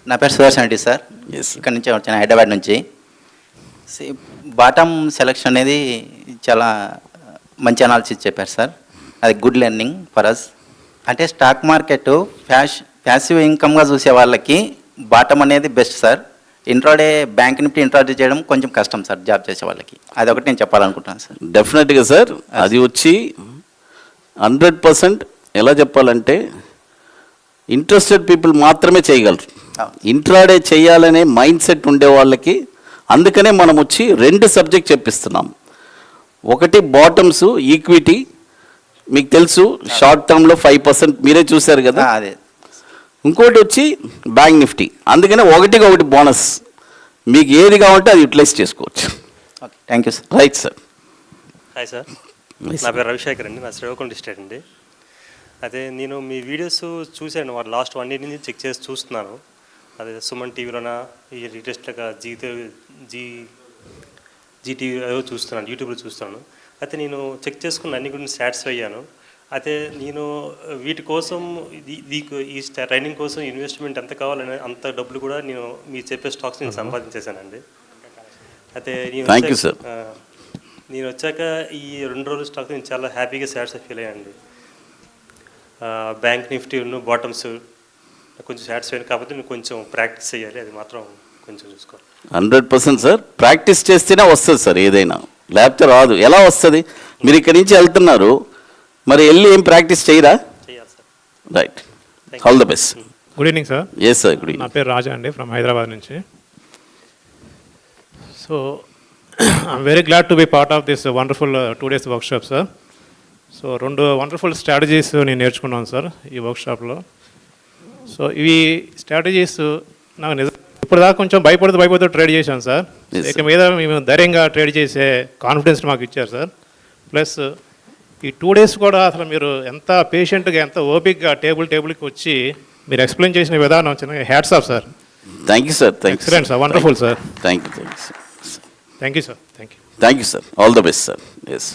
నా పేరు Sudarshan Reddy sir. Yes ఇక్కడ నుంచి వచ్చాను, హైదరాబాద్ నుంచి. బాటమ్ సెలక్షన్ అనేది చాలా మంచి అనాలిసిస్ చెప్పారు సార్. అది గుడ్ లెర్నింగ్ ఫర్ అస్. అంటే స్టాక్ మార్కెట్ ప్యాసివ్ ఇన్కమ్గా చూసే వాళ్ళకి బాటమ్ అనేది best sir. Intraday bank Nifty intraday చేయడం కొంచెం కష్టం సార్ జాబ్ చేసే వాళ్ళకి. అది ఒకటి నేను చెప్పాలనుకుంటున్నాను సార్. డెఫినెట్గా సార్, అది వచ్చి 100% ఎలా చెప్పాలంటే ఇంట్రెస్టెడ్ పీపుల్ మాత్రమే చేయగలరు. ఇంట్రాడే చేయాలనే మైండ్ సెట్ ఉండే వాళ్ళకి, అందుకనే మనం వచ్చి 2 సబ్జెక్ట్ చెప్పిస్తున్నాం. ఒకటి బాటమ్స్ ఈక్విటీ, మీకు తెలుసు షార్ట్ టర్మ్లో 5% మీరే చూశారు కదా. అదే. ఇంకోటి వచ్చి బ్యాంక్ నిఫ్టీ, అందుకనే ఒకటి బోనస్. మీకు ఏది కావాలంటే అది యూటిలైజ్ చేసుకోవచ్చు. Okay, thank you sir. Right sir. Hi sir, నా పేరు రవిశేఖర్ అండి, నా శ్రీకాకుళం డిస్ట్రిక్ట్ అండి. అదే నేను మీ వీడియోస్ చూశాను, వాడు లాస్ట్ 1 ఇయర్ నుంచి చెక్ చేసి చూస్తున్నాను. అదే సుమన్ టీవీలోన ఈ లేటెస్ట్గా జీటీవీ ఏదో చూస్తున్నాను, యూట్యూబ్లో చూస్తున్నాను. అయితే నేను చెక్ చేసుకున్న అన్ని గురించి సాటిస్ఫై అయ్యాను. అయితే నేను వీటి కోసం ఈ ట్రైనింగ్ కోసం ఇన్వెస్ట్మెంట్ ఎంత కావాలని అంత డబ్బులు కూడా నేను మీరు చెప్పే స్టాక్స్ నేను సంపాదించేశానండి. అయితే నేను వచ్చాక ఈ 2 రోజుల స్టాక్ నేను చాలా హ్యాపీగా సాటిస్ఫై ఫీల్ అయ్యానండి. బ్యాంక్ నిఫ్టీ బాటమ్స్ కొంచెం సాటిస్ఫై, కాకపోతే నేను కొంచెం ప్రాక్టీస్ చేయాలి, అది మాత్రం కొంచెం చూసుకోవాలి. 100% సార్, ప్రాక్టీస్ చేస్తేనే వస్తుంది సార్ ఏదైనా, లేకపోతే రాదు. ఎలా వస్తుంది? మీరు ఇక్కడి నుంచి వెళ్తున్నారు, మరి వెళ్ళి ఏం ప్రాక్టీస్ చేయరా? చేయాలి sir. Right, all the best. Good evening sir. Yes sir, good evening. నా పేరు రాజా అండి, ఫ్రమ్ హైదరాబాద్ నుంచి. So I'm very glad to be part of this wonderful 2 days workshop sir. So 2 wonderful strategies నేను నేర్చుకున్నాను సార్ ఈ వర్క్షాప్లో. So ఇవి strategies నాకు ఇప్పుడు దాకా కొంచెం భయపడుతూ ట్రేడ్ చేశాను సార్. ఇక మీద మేము ధైర్యంగా ట్రేడ్ చేసే కాన్ఫిడెన్స్ మాకు ఇచ్చారు సార్. ప్లస్ ఈ 2 days కూడా అసలు మీరు ఎంత పేషెంట్గా, ఎంత ఓపిక్గా టేబుల్కి వచ్చి మీరు ఎక్స్ప్లెయిన్ చేసిన విధానం చిన్న hats off sir. Thank you sir. Excellent sir, wonderful sir. Thank you sir. Thank you sir. Thank you sir. All the best sir. Yes.